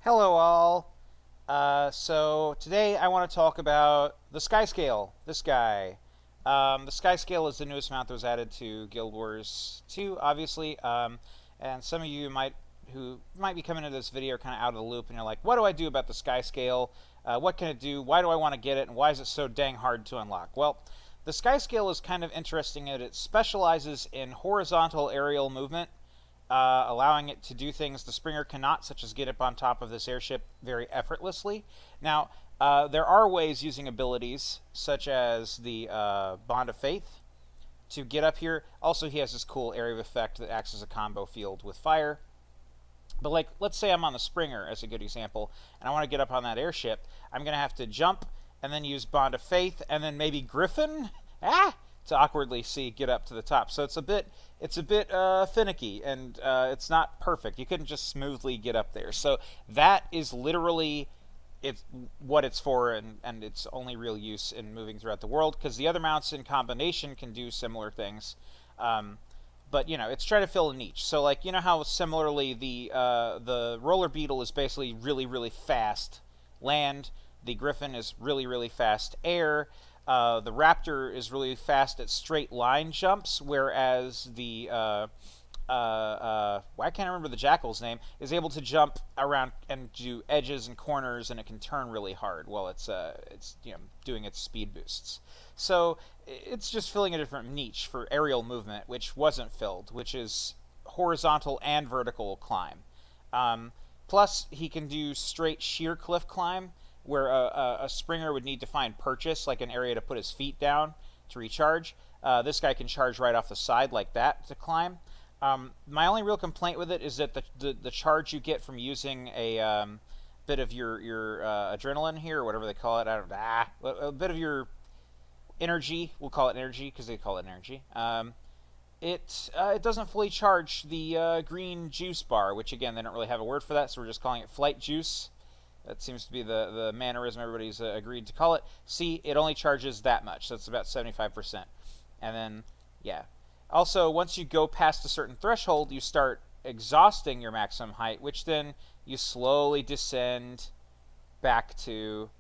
Hello all. So today I want to talk about the Skyscale. This guy. The Skyscale is the newest mount that was added to Guild Wars 2, obviously. And some of you who might be coming into this video are kind of out of the loop, and you're like, "What do I do about the Skyscale? What can it do? Why do I want to get it? And why is it so dang hard to unlock?" Well, the Skyscale is kind of interesting in that it specializes in horizontal aerial movement, allowing it to do things the Springer cannot, such as get up on top of this airship very effortlessly. Now, there are ways using abilities, such as the Bond of Faith, to get up here. Also, he has this cool area of effect that acts as a combo field with fire. But, like, let's say I'm on the Springer, as a good example, and I want to get up on that airship. I'm going to have to jump, and then use Bond of Faith, and then maybe Griffin? To awkwardly get up to the top. So it's a bit finicky, and it's not perfect. You couldn't just smoothly get up there. So that is literally what it's for, and its only real use in moving throughout the world, because the other mounts in combination can do similar things. But it's trying to fill a niche. So, like, you know how similarly the roller beetle is basically really, really fast land. The Griffin is really, really fast air. The Raptor is really fast at straight line jumps, whereas the I can't remember the Jackal's name, is able to jump around and do edges and corners, and it can turn really hard while it's doing its speed boosts. So it's just filling a different niche for aerial movement, which wasn't filled, which is horizontal and vertical climb. Plus, he can do straight sheer cliff climb, where a Springer would need to find purchase, like an area to put his feet down to recharge. This guy can charge right off the side like that to climb. My only real complaint with it is that the charge you get from using a bit of your adrenaline here, or whatever they call it, a bit of your energy, we'll call it energy because they call it energy, it doesn't fully charge the green juice bar, which again, they don't really have a word for that, so we're just calling it flight juice. That seems to be the mannerism everybody's agreed to call it. See, it only charges that much. That's about 75%. And then, yeah. Also, once you go past a certain threshold, you start exhausting your maximum height, which then you slowly descend back to,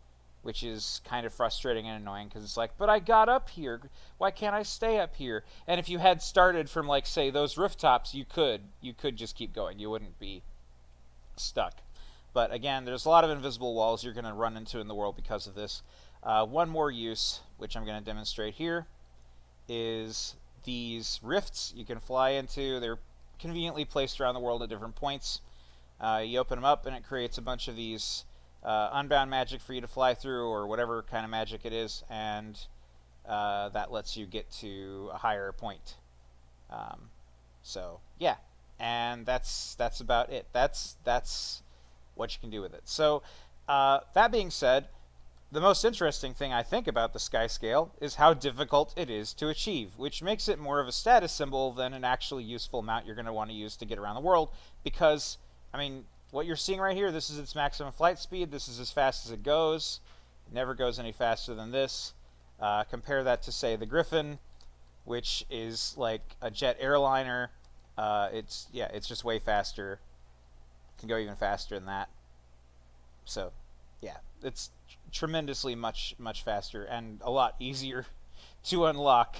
which is kind of frustrating and annoying, because it's like, but I got up here. Why can't I stay up here? And if you had started from, like, say, those rooftops, you could just keep going. You wouldn't be stuck. But again, there's a lot of invisible walls you're going to run into in the world because of this. One more use, which I'm going to demonstrate here, is these rifts you can fly into. They're conveniently placed around the world at different points. You open them up, and it creates a bunch of these unbound magic for you to fly through, or whatever kind of magic it is, and that lets you get to a higher point. So, yeah. And that's about it. That's what you can do with it. So, that being said, the most interesting thing I think about the Skyscale is how difficult it is to achieve, which makes it more of a status symbol than an actually useful mount you're going to want to use to get around the world, because, I mean, what you're seeing right here, this is its maximum flight speed. This is as fast as it goes. It never goes any faster than this. Compare that to, say, the Griffin, which is like a jet airliner. It's just way faster. Can go even faster than that. So, yeah, it's tremendously much faster and a lot easier to unlock.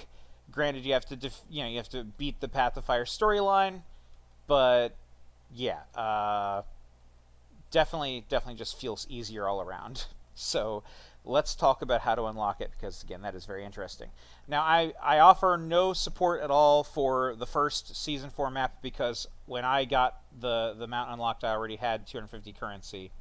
Granted, you have to beat the Path of Fire storyline, but yeah, definitely just feels easier all around. So let's talk about how to unlock it, because again, that is very interesting. Now, I offer no support at all for the first Season 4 map, because when I got the mount unlocked, I already had 250 currency,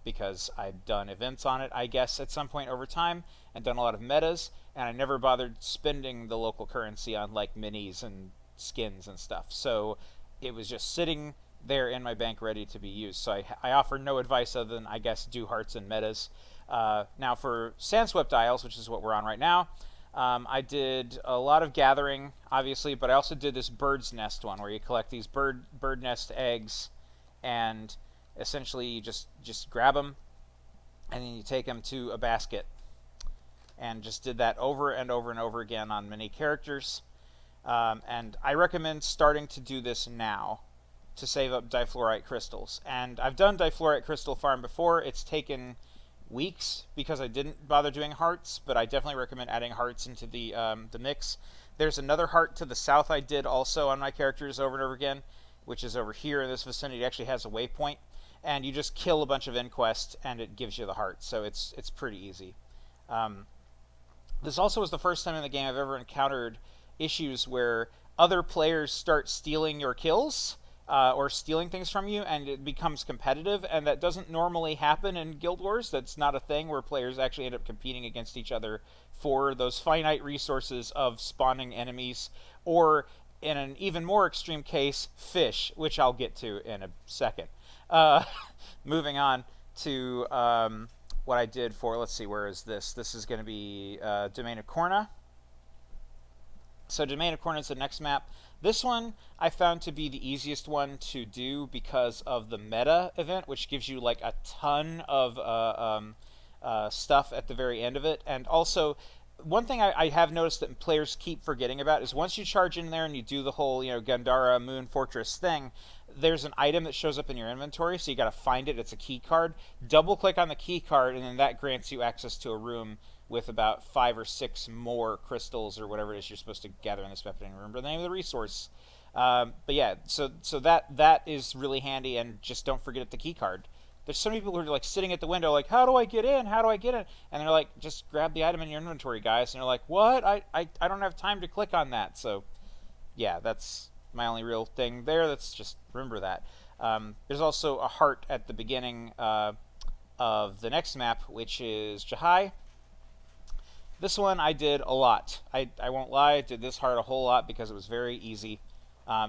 because I'd done events on it, I guess, at some point over time, and done a lot of metas, and I never bothered spending the local currency on, like, minis and skins and stuff. So it was just sitting there in my bank ready to be used. So I offer no advice other than, I guess, do hearts and metas. Now, for Sandswept Isles, which is what we're on right now, I did a lot of gathering, obviously, but I also did this bird's nest one, where you collect these bird nest eggs, and essentially you just grab them, and then you take them to a basket, and just did that over and over and over again on many characters. And I recommend starting to do this now, to save up difluorite crystals. And I've done difluorite crystal farm before. It's taken weeks because I didn't bother doing hearts, but I definitely recommend adding hearts into the mix. There's another heart to the south I did also on my characters over and over again, which is over here in this vicinity. It actually has a waypoint, and you just kill a bunch of inquest, and it gives you the heart. So it's pretty easy. This also was the first time in the game I've ever encountered issues where other players start stealing your kills or stealing things from you, and it becomes competitive, and that doesn't normally happen in Guild Wars. That's not a thing where players actually end up competing against each other for those finite resources of spawning enemies, or in an even more extreme case, fish, which I'll get to in a second. Moving on to what I did for, let's see, where is this? This is going to be Domain of Corna. So Domain of Corna is the next map. This one I found to be the easiest one to do because of the meta event, which gives you like a ton of stuff at the very end of it. And also, one thing I have noticed that players keep forgetting about is once you charge in there and you do the whole, Gandhara Moon Fortress thing, there's an item that shows up in your inventory, so you got to find it. It's a key card. Double click on the key card, and then that grants you access to a room with about 5 or 6 more crystals or whatever it is you're supposed to gather in this map. I don't remember the name of the resource. But yeah, so that is really handy, and just don't forget the key card. There's so many people who are like sitting at the window like, how do I get in? How do I get in? And they're like, just grab the item in your inventory, guys. And they're like, what? I don't have time to click on that. So yeah, that's my only real thing there. That's just remember that. There's also a heart at the beginning of the next map, which is Jahai. This one I did a lot. I won't lie, I did this heart a whole lot because it was very easy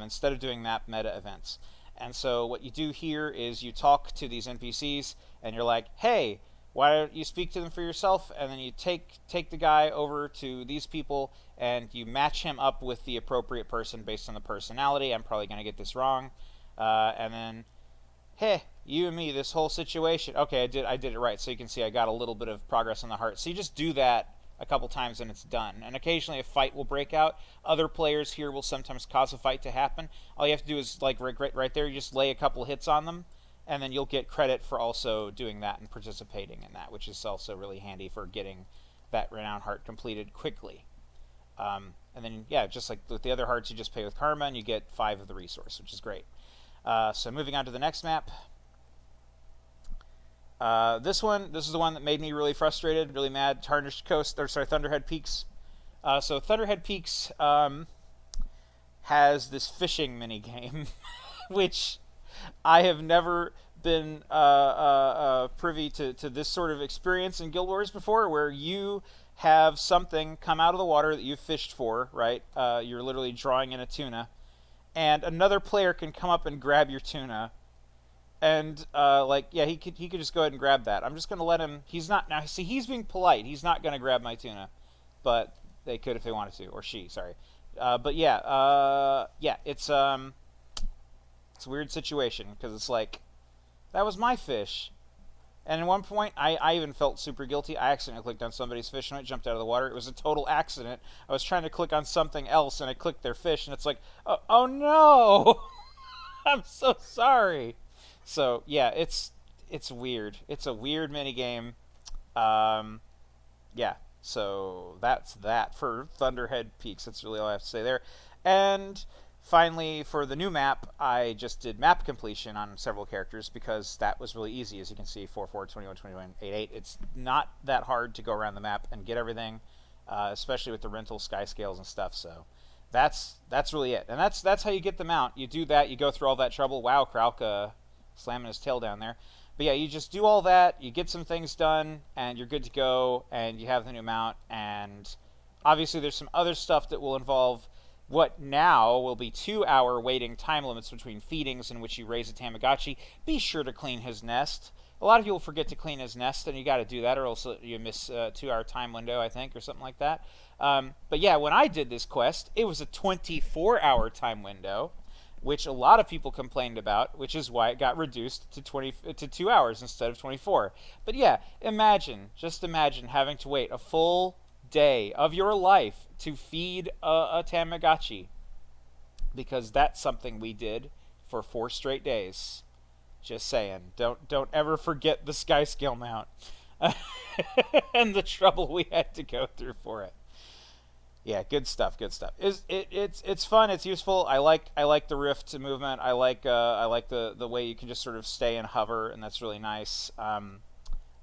instead of doing map meta events. And so what you do here is you talk to these NPCs and you're like, hey, why don't you speak to them for yourself? And then you take the guy over to these people and you match him up with the appropriate person based on the personality. I'm probably going to get this wrong. And then, hey, you and me, this whole situation. Okay, I did it right. So you can see I got a little bit of progress on the heart. So you just do that a couple times and it's done. And occasionally a fight will break out. Other players here will sometimes cause a fight to happen. All you have to do is, like, right there, you just lay a couple hits on them, and then you'll get credit for also doing that and participating in that, which is also really handy for getting that renown heart completed quickly. And then, yeah, just like with the other hearts, you just pay with karma, and you get 5 of the resource, which is great. So moving on to the next map. This is the one that made me really frustrated, really mad. Thunderhead Peaks. So Thunderhead Peaks has this fishing mini game, which I have never been privy to this sort of experience in Guild Wars before, where you have something come out of the water that you've fished for, right? You're literally drawing in a tuna, and another player can come up and grab your tuna. And he could just go ahead and grab that. I'm just gonna let him. He's not now. See, he's being polite. He's not gonna grab my tuna, but they could if they wanted to, or she. Sorry, but yeah, it's a weird situation because it's like that was my fish, and at one point I even felt super guilty. I accidentally clicked on somebody's fish and it jumped out of the water. It was a total accident. I was trying to click on something else and I clicked their fish, and it's like, oh no, I'm so sorry. So yeah, it's weird. It's a weird mini game. Yeah. So that's that for Thunderhead Peaks. That's really all I have to say there. And finally, for the new map, I just did map completion on several characters because that was really easy. As you can see, 4-4, 21, 21, 8-8. It's not that hard to go around the map and get everything, especially with the rental Skyscales and stuff. So that's really it. And that's how you get the mount. You do that. You go through all that trouble. Wow, Krauka slamming his tail down there. But yeah, you just do all that, you get some things done, and you're good to go, and you have the new mount. And obviously there's some other stuff that will involve what now will be 2-hour waiting time limits between feedings in which you raise a Tamagotchi. Be sure to clean his nest. A lot of people forget to clean his nest, and you got to do that, or else you miss a 2-hour time window, I think, or something like that. But yeah, when I did this quest, it was a 24-hour time window, which a lot of people complained about, which is why it got reduced to 2 hours instead of 24. But yeah, just imagine having to wait a full day of your life to feed a Tamagotchi, because that's something we did for 4 straight days. Just saying. Don't ever forget the Skyscale mount and the trouble we had to go through for it. Yeah, good stuff. Good stuff. It's fun. It's useful. I like the rift movement. I like the way you can just sort of stay and hover, and that's really nice.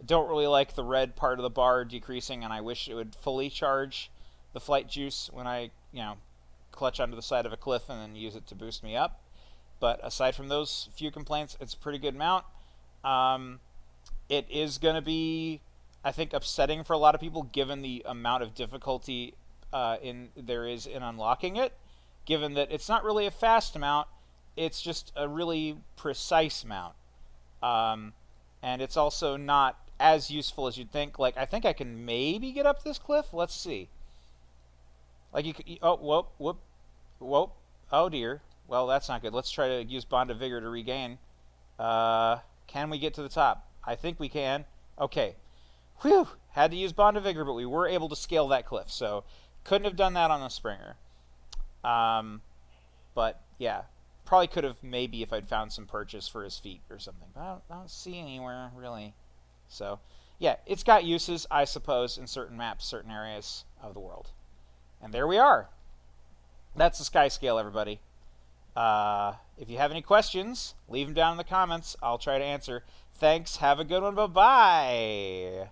Don't really like the red part of the bar decreasing, and I wish it would fully charge the flight juice when I clutch onto the side of a cliff and then use it to boost me up. But aside from those few complaints, it's a pretty good mount. It is going to be, I think, upsetting for a lot of people given the amount of difficulty there is in unlocking it, given that it's not really a fast mount, it's just a really precise mount. And it's also not as useful as you'd think. Like, I think I can maybe get up this cliff. Let's see. Like, oh, whoop. Oh, dear. Well, that's not good. Let's try to use Bond of Vigor to regain. Can we get to the top? I think we can. Okay. Whew. Had to use Bond of Vigor, but we were able to scale that cliff. So, couldn't have done that on the Springer. But, yeah. Probably could have maybe if I'd found some purchase for his feet or something. But I don't see anywhere, really. So, yeah. It's got uses, I suppose, in certain maps, certain areas of the world. And there we are. That's the Skyscale, everybody. If you have any questions, leave them down in the comments. I'll try to answer. Thanks. Have a good one. Bye-bye.